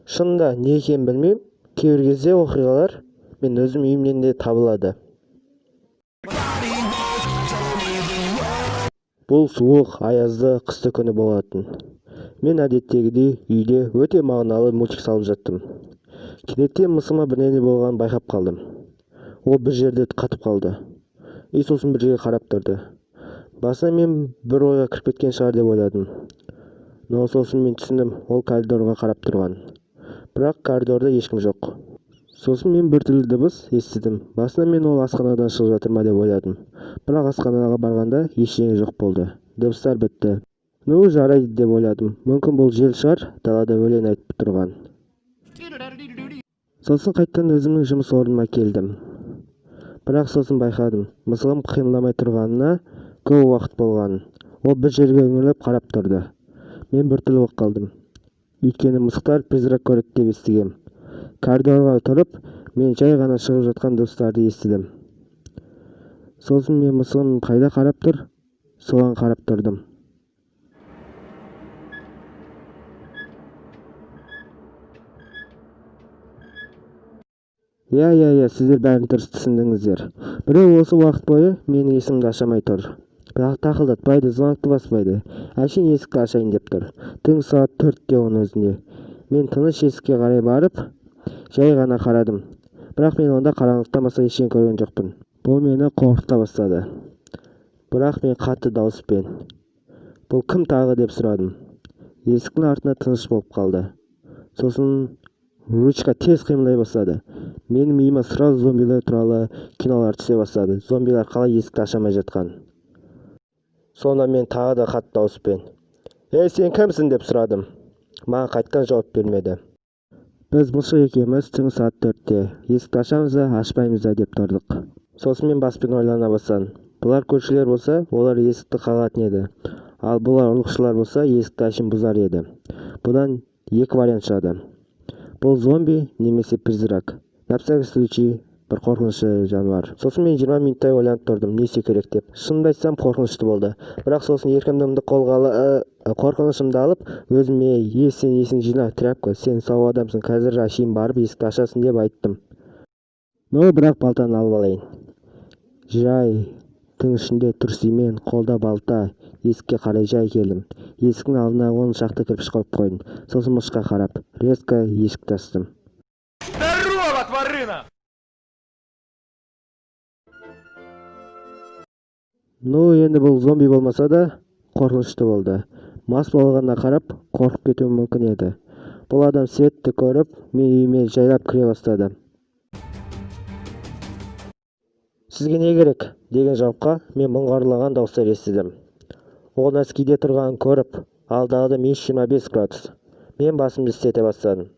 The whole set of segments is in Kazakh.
Шынында не екенін білмеймін, кейбір кезде оқиғалар мен өзім үйімнен де табылады. Бұл суық, аязды қысты күні болатын. Мен әдеттегідей үйде өте мағыналы мультик салып жаттым. Кенеттен мысыма бірдеңе болғанын байқап қалдым. Ол бір жерде қатып қалды. Сосын бір жерге қарап тұрды. Басына мен бір ойға кіріп кеткен шығар деп ойладым. Но сосын мен түсіндім, ол коридорға қарап тұрған. Бірақ коридорда ешкім жоқ. Сосын мен біртүрлі дыбыс естідім. Басына мен ол асханадан шығып жатыр ма деп ойладым. Бірақ асханаға барғанда ештеңе жоқ болды. Дыбыстар бітті. Ну, жарайды деп ойладым. Мүмкін бұл жел шығар, далада өлең айтып тұрған. Сосын қайттан өзімнің жұмыс орныма келдім. Бірақ сосын байқадым, мысығым қимылдамай тұрғанына көп уақыт болғанын. Ол бір жерге үңіліп қарап тұрды. Мен біртүрлі болып қалдым. Өйткені мысықтар призрак көреді деп естігем. Коридорға тұрып, мен жай ғана шығып жатқан дыбыстарды естідім. Сосын мен мысығым қайда қарап тұр, соған қарап тұрдым. Я, сіздер бәрін дұрыс түсіндіңіздер. Біреу осы уақыт бойы менің есімімді ашамай тұр. Бірақ тақылдатпайды, звонокты баспайды. Әшейін есікті ашайын деп тұр. Түнгі сағат 4-те оның өзінде. Мен тыныш есікке қарай барып, жай ғана қарадым. Бірақ мен онда қараңғылықтан басқа ештеңе көрген жоқпын. Бұл мені қорқыта бастады. Бірақ мен қатты дауыспен: "Бұл кім тағы?" деп сұрадым. Есіктің артында тыныш болып қалды. Сосын ручка тез қимылдай бастады. Менің миыма сразу зомбилер туралы кинолар түсе бастады. Зомбилар қалай есікті ашамай жатқан. Сонда мен тағы да қатты дауыспен: "Ей, сен кімсің?" деп сұрадым. Маған қайттан жауап бермеді. Біз мұшық екеуміз түнгі сағат 4-те есікті ашамыз да ашпаймыз да деп тұрдық. Сосын мен баспен ойлана бастадым. Бұлар көршілер болса, олар есікті қағатын еді. Ал бұлар ұрлықшылар болса, есікті әшейін бұзар еді. Бұдан екі вариант шығады. Бұл зомби немесе призрак. На всякий случай бір қорқынышты жануар. Сосын мен 20 минуттай ойланып тұрдым, не істеу керек деп. Шынымды айтсам, қорқынышты болды. Бірақ сосын еркіндігімді қолға алып, қорқынышымды алып, өзіме: сен есің жина, тряпка, сен сау адамсың, қазір әшейін барып есікті ашасың деп айттым. Но бірақ балтаны алып алайын. Жай түн ішінде түрсимен, қолда балта, есікке қарай жай келдім. Есіктің алдына 10 шақты кірпіш қойып қойдым. Сосын мұшыққа қарап, резко есікті аштым. Здорово, тварина! Ну, енді бұл зомби болмаса да қорқынышты болды. Мас болғанына қарап, қорқып кетуім мүмкін еді. Бұл адам светті көріп, мен үйіме жайлап кіре бастады. "Сізге не керек?" деген жауапқа мен мұңғарлаған дауыстар естідім. Ол нәскиде тұрғанын көріп, ал далада -25 градус. Мен басымды істете бастадым.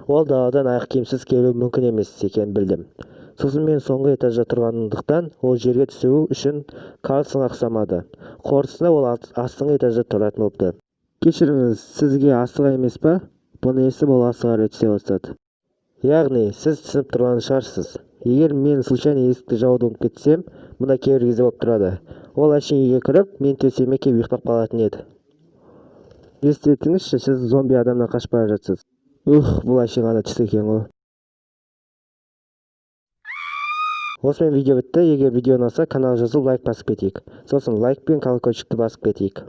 Ол даладан аяқ киімсіз келу мүмкін емес екенін білдім. Сосын мен соңғы этажда тұрғандықтан ол жерге түсу үшін Карлсонға ұқсамады. Қорытындысында ол астыңғы этажда тұратын болыпты. "Кешіріңіз, сізге асыға емес па?" Бұны естіп ол асыға түсе бастады. "Яғни, сіз түсініп тұрған шығарсыз. Егер мен случайно есікті жауып ұмытып кетсем, мұнда кейбір кезде болып тұрады. Ол әшейін үйге кіріп, мен төсегіме келіп ұйықтап қалатын еді. Елестетіңізші, сіз зомби адамнан қашып бара жатсыз. Бұл әшейін ғана түс екен ғой." Осымен видео бітті. Егер видео ұнаса, каналға жазылып лайк басып кетейік. Сосын лайк пен колокольчикті басып кетейік.